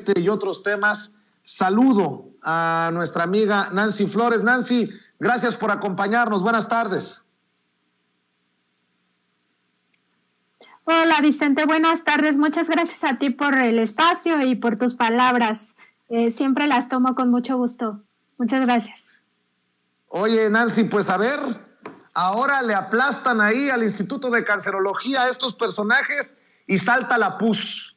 este y otros temas. Saludo a nuestra amiga Nancy Flores. Nancy, gracias por acompañarnos. Buenas tardes. Hola Vicente, buenas tardes. Muchas gracias a ti por el espacio y por tus palabras. Siempre las tomo con mucho gusto. Muchas gracias. Oye Nancy, pues a ver, ahora le aplastan ahí al Instituto de Cancerología a estos personajes y salta la pus.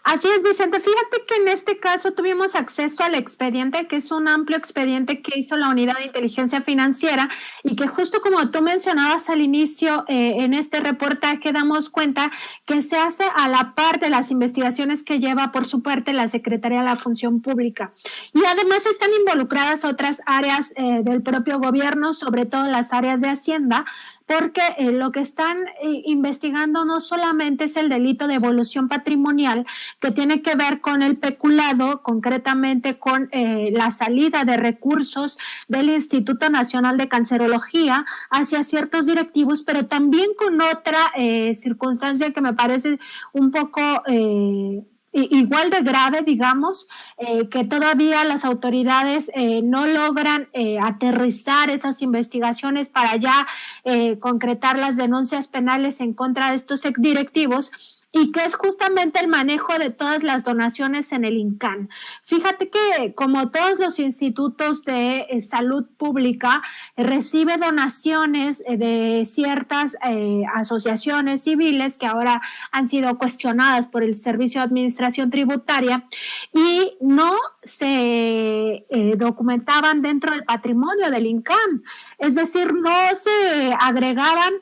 Así es, Vicente. Fíjate que en este caso tuvimos acceso al expediente, que es un amplio expediente que hizo la Unidad de Inteligencia Financiera y que justo como tú mencionabas al inicio, en este reportaje damos cuenta que se hace a la par de las investigaciones que lleva por su parte la Secretaría de la Función Pública. Y además están involucradas otras áreas del propio gobierno, sobre todo las áreas de Hacienda, porque lo que están investigando no solamente es el delito de evolución patrimonial, que tiene que ver con el peculado, concretamente con la salida de recursos del Instituto Nacional de Cancerología hacia ciertos directivos, pero también con otra circunstancia que me parece un poco igual de grave, digamos, que todavía las autoridades no logran aterrizar esas investigaciones para ya concretar las denuncias penales en contra de estos exdirectivos, y que es justamente el manejo de todas las donaciones en el INCAN. Fíjate que como todos los institutos de salud pública, recibe donaciones de ciertas asociaciones civiles que ahora han sido cuestionadas por el Servicio de Administración Tributaria y no se documentaban dentro del patrimonio del INCAN. Es decir, no se agregaban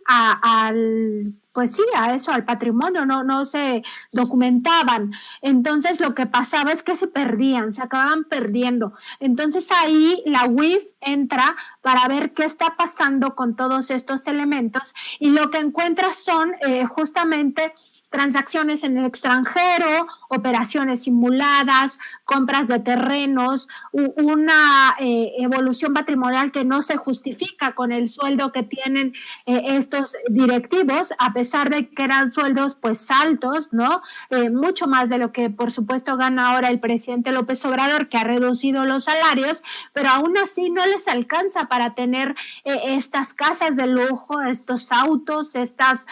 pues sí, a eso, al patrimonio, no se documentaban. Entonces lo que pasaba es que se perdían, se acababan perdiendo. Entonces ahí la UIF entra para ver qué está pasando con todos estos elementos y lo que encuentra son justamente transacciones en el extranjero, operaciones simuladas, compras de terrenos, una evolución patrimonial que no se justifica con el sueldo que tienen estos directivos, a pesar de que eran sueldos pues altos, ¿no? Mucho más de lo que por supuesto gana ahora el presidente López Obrador, que ha reducido los salarios, pero aún así no les alcanza para tener estas casas de lujo, estos autos, estos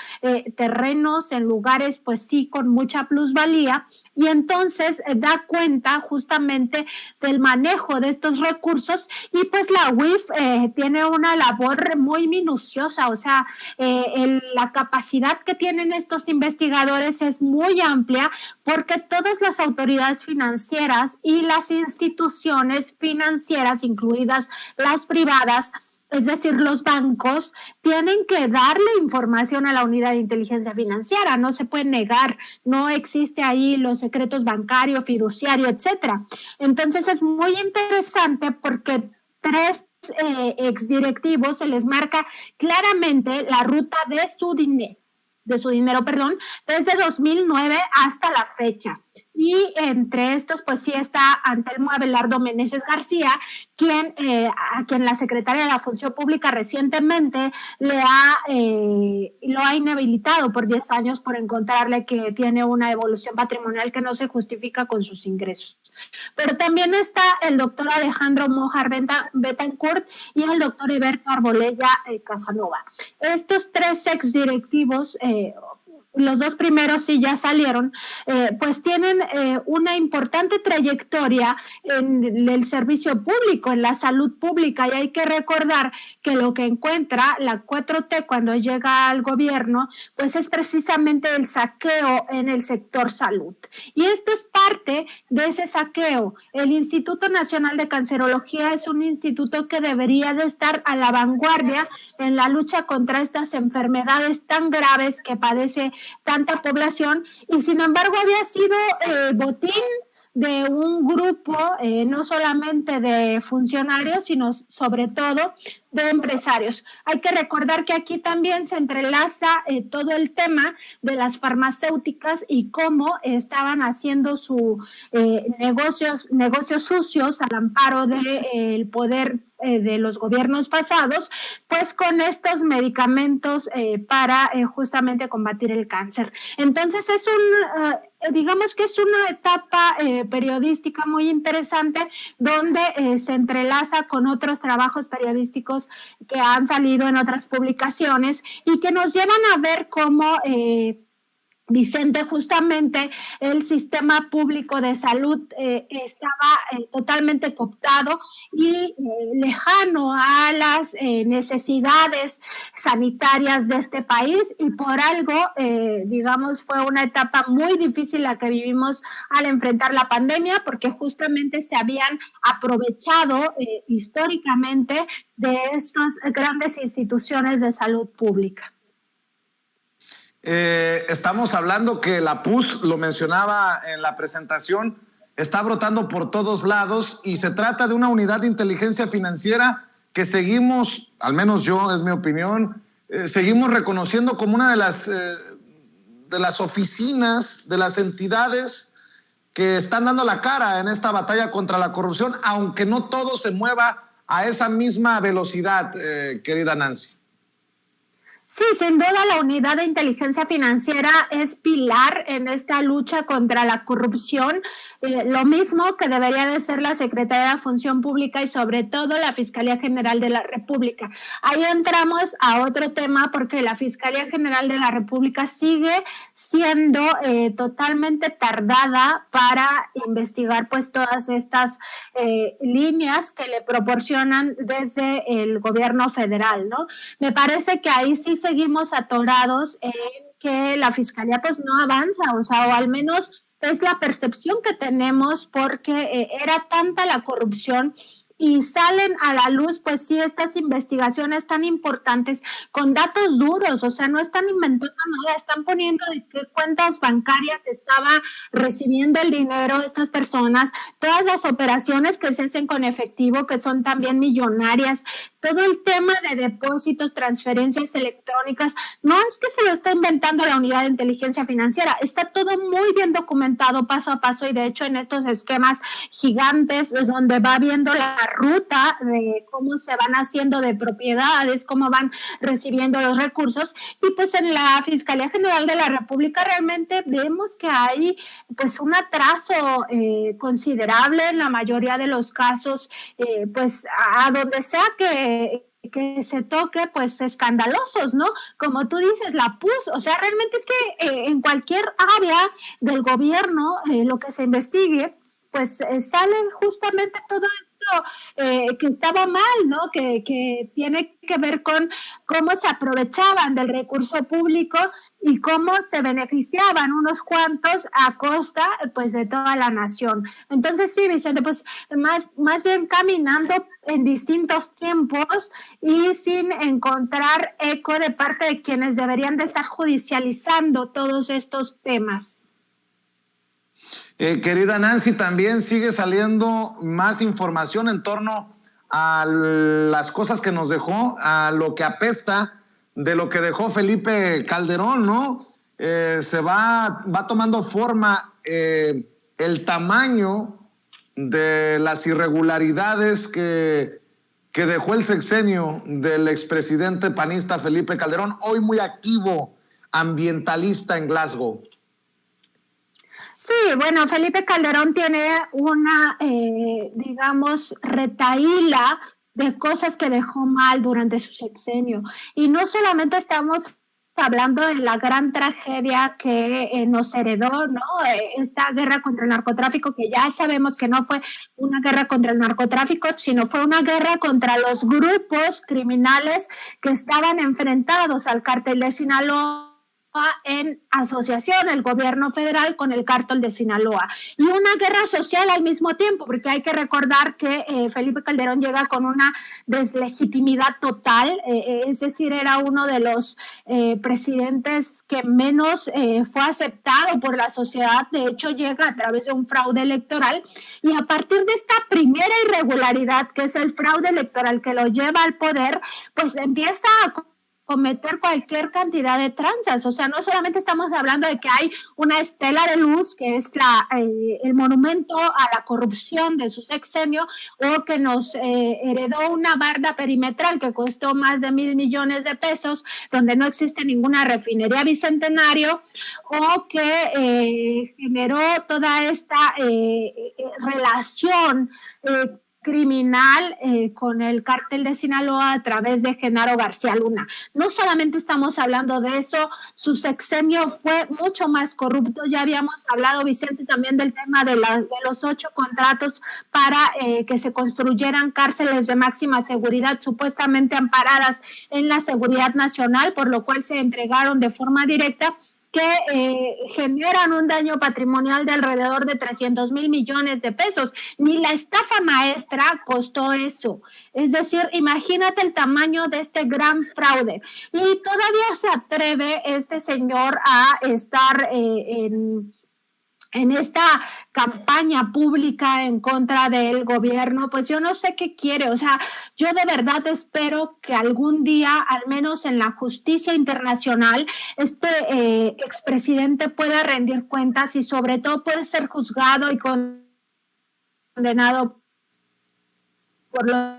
terrenos en lugares pues sí con mucha plusvalía, y entonces da cuenta justamente del manejo de estos recursos y pues la UIF tiene una labor muy minuciosa, o sea, la capacidad que tienen estos investigadores es muy amplia porque todas las autoridades financieras y las instituciones financieras, incluidas las privadas, es decir, los bancos, tienen que darle información a la Unidad de Inteligencia Financiera, no se puede negar, no existe ahí los secretos bancarios, fiduciario, etcétera. Entonces es muy interesante porque tres exdirectivos se les marca claramente la ruta de su dinero, desde 2009 hasta la fecha. Y entre estos, pues sí está Antelmo Abelardo Meneses García, a quien la Secretaría de la Función Pública recientemente lo ha inhabilitado por 10 años por encontrarle que tiene una evolución patrimonial que no se justifica con sus ingresos. Pero también está el doctor Alejandro Mojar Betancourt y el doctor Iberto Arbolella Casanova. Estos tres exdirectivos, los dos primeros sí ya salieron, pues tienen una importante trayectoria en el servicio público, en la salud pública, y hay que recordar que lo que encuentra la 4T cuando llega al gobierno, pues es precisamente el saqueo en el sector salud. Y esto es parte de ese saqueo. El Instituto Nacional de Cancerología es un instituto que debería de estar a la vanguardia en la lucha contra estas enfermedades tan graves que padece tanta población, y sin embargo había sido botín de un grupo, no solamente de funcionarios, sino sobre todo de empresarios. Hay que recordar que aquí también se entrelaza todo el tema de las farmacéuticas y cómo estaban haciendo sus negocios sucios al amparo del poder de los gobiernos pasados, pues con estos medicamentos para justamente combatir el cáncer. Entonces digamos que es una etapa periodística muy interesante donde se entrelaza con otros trabajos periodísticos que han salido en otras publicaciones y que nos llevan a ver cómo Vicente, justamente el sistema público de salud estaba totalmente cooptado y lejano a las necesidades sanitarias de este país, y por algo, digamos, fue una etapa muy difícil la que vivimos al enfrentar la pandemia, porque justamente se habían aprovechado históricamente de estas grandes instituciones de salud pública. Estamos hablando que la PUS, lo mencionaba en la presentación, está brotando por todos lados y se trata de una unidad de inteligencia financiera que seguimos, al menos yo, es mi opinión, seguimos reconociendo como una de las oficinas, de las entidades que están dando la cara en esta batalla contra la corrupción, aunque no todo se mueva a esa misma velocidad, querida Nancy. Sí, sin duda la unidad de inteligencia financiera es pilar en esta lucha contra la corrupción, lo mismo que debería de ser la Secretaría de Función Pública y sobre todo la Fiscalía General de la República. Ahí entramos a otro tema porque la Fiscalía General de la República sigue siendo totalmente tardada para investigar pues todas estas líneas que le proporcionan desde el gobierno federal, ¿no? Me parece que ahí sí seguimos atorados en que la Fiscalía pues no avanza, o al menos es la percepción que tenemos porque era tanta la corrupción y salen a la luz, pues sí, estas investigaciones tan importantes con datos duros, no están inventando nada, están poniendo de qué cuentas bancarias estaba recibiendo el dinero estas personas, todas las operaciones que se hacen con efectivo, que son también millonarias, todo el tema de depósitos, transferencias electrónicas, no es que se lo está inventando la unidad de inteligencia financiera, está todo muy bien documentado paso a paso y de hecho en estos esquemas gigantes donde va viendo la ruta de cómo se van haciendo de propiedades, cómo van recibiendo los recursos, y pues en la Fiscalía General de la República realmente vemos que hay pues un atraso considerable en la mayoría de los casos, pues a donde sea que se toque, pues escandalosos, ¿no? Como tú dices, la PUS, realmente es que en cualquier área del gobierno, lo que se investigue, pues sale justamente todo esto que estaba mal, ¿no? Que tiene que ver con cómo se aprovechaban del recurso público y cómo se beneficiaban unos cuantos a costa, pues, de toda la nación. Entonces, sí, Vicente, pues, más bien caminando en distintos tiempos y sin encontrar eco de parte de quienes deberían de estar judicializando todos estos temas. Querida Nancy, también sigue saliendo más información en torno a las cosas que nos dejó, a lo que apesta de lo que dejó Felipe Calderón, ¿no? Se va tomando forma el tamaño de las irregularidades que dejó el sexenio del expresidente panista Felipe Calderón, hoy muy activo ambientalista en Glasgow. Sí, bueno, Felipe Calderón tiene una, digamos, retahíla de cosas que dejó mal durante su sexenio. Y no solamente estamos hablando de la gran tragedia que nos heredó, ¿no? Esta guerra contra el narcotráfico, que ya sabemos que no fue una guerra contra el narcotráfico, sino fue una guerra contra los grupos criminales que estaban enfrentados al cártel de Sinaloa en asociación el gobierno federal con el cártel de Sinaloa y una guerra social al mismo tiempo, porque hay que recordar que Felipe Calderón llega con una deslegitimidad total, es decir, era uno de los presidentes que menos fue aceptado por la sociedad. De hecho, llega a través de un fraude electoral, y a partir de esta primera irregularidad, que es el fraude electoral que lo lleva al poder, pues empieza a cometer cualquier cantidad de tranzas. O sea, no solamente estamos hablando de que hay una estela de luz, que es el monumento a la corrupción de su sexenio, o que nos heredó una barda perimetral que costó más de 1,000 millones de pesos, donde no existe ninguna refinería bicentenario, o que generó toda esta relación criminal con el cártel de Sinaloa a través de Genaro García Luna. No solamente estamos hablando de eso, su sexenio fue mucho más corrupto. Ya habíamos hablado, Vicente, también del tema de los 8 contratos para que se construyeran cárceles de máxima seguridad, supuestamente amparadas en la seguridad nacional, por lo cual se entregaron de forma directa, que generan un daño patrimonial de alrededor de 300,000 millones de pesos. Ni la estafa maestra costó eso. Es decir, imagínate el tamaño de este gran fraude. Y todavía se atreve este señor a estar en esta campaña pública en contra del gobierno. Pues yo no sé qué quiere. O sea, yo de verdad espero que algún día, al menos en la justicia internacional, este expresidente pueda rendir cuentas y sobre todo puede ser juzgado y condenado por lo...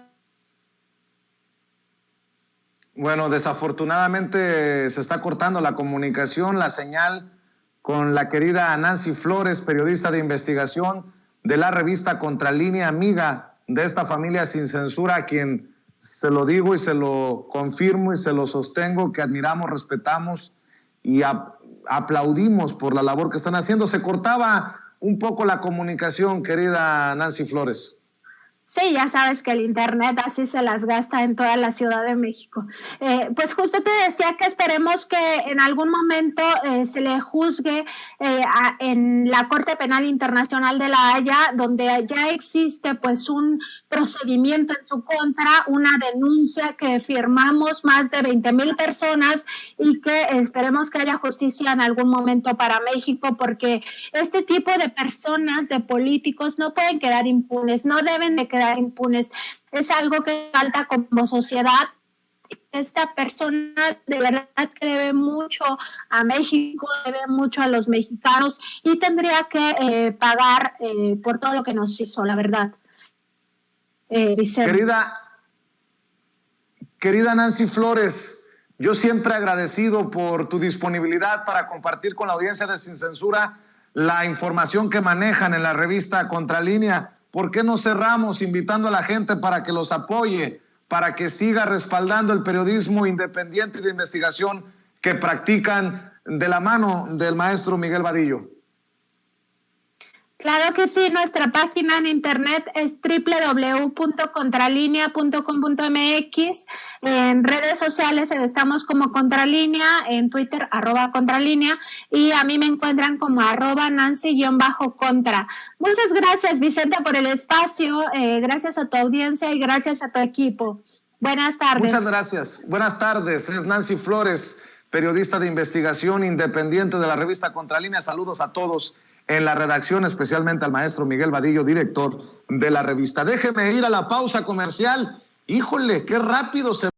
Bueno, desafortunadamente se está cortando la comunicación, la señal con la querida Nancy Flores, periodista de investigación de la revista Contralínea, amiga de esta familia Sin Censura, a quien se lo digo y se lo confirmo y se lo sostengo, que admiramos, respetamos y aplaudimos por la labor que están haciendo. Se cortaba un poco la comunicación, querida Nancy Flores. Sí, ya sabes que el internet así se las gasta en toda la Ciudad de México. Pues justo te decía que esperemos que en algún momento se le juzgue en la Corte Penal Internacional de La Haya, donde ya existe pues un procedimiento en su contra, una denuncia que firmamos más de 20,000 personas, y que esperemos que haya justicia en algún momento para México, porque este tipo de personas, de políticos, no pueden quedar impunes, no deben de quedar impunes. Es algo que falta como sociedad. Esta persona de verdad que debe mucho a México, debe mucho a los mexicanos, y tendría que pagar por todo lo que nos hizo, la verdad. Vicente. Querida Nancy Flores, yo siempre agradecido por tu disponibilidad para compartir con la audiencia de Sin Censura la información que manejan en la revista Contralínea. ¿Por qué no cerramos invitando a la gente para que los apoye, para que siga respaldando el periodismo independiente y de investigación que practican de la mano del maestro Miguel Vadillo? Claro que sí, nuestra página en internet es www.contralinea.com.mx. En redes sociales estamos como Contralínea, en Twitter @Contralínea, y a mí me encuentran como @Nancy_Contra. Muchas gracias, Vicente, por el espacio, gracias a tu audiencia y gracias a tu equipo. Buenas tardes. Muchas gracias. Buenas tardes. Es Nancy Flores, periodista de investigación independiente de la revista Contralínea. Saludos a todos en la redacción, especialmente al maestro Miguel Vadillo, director de la revista. Déjeme ir a la pausa comercial. Híjole, qué rápido se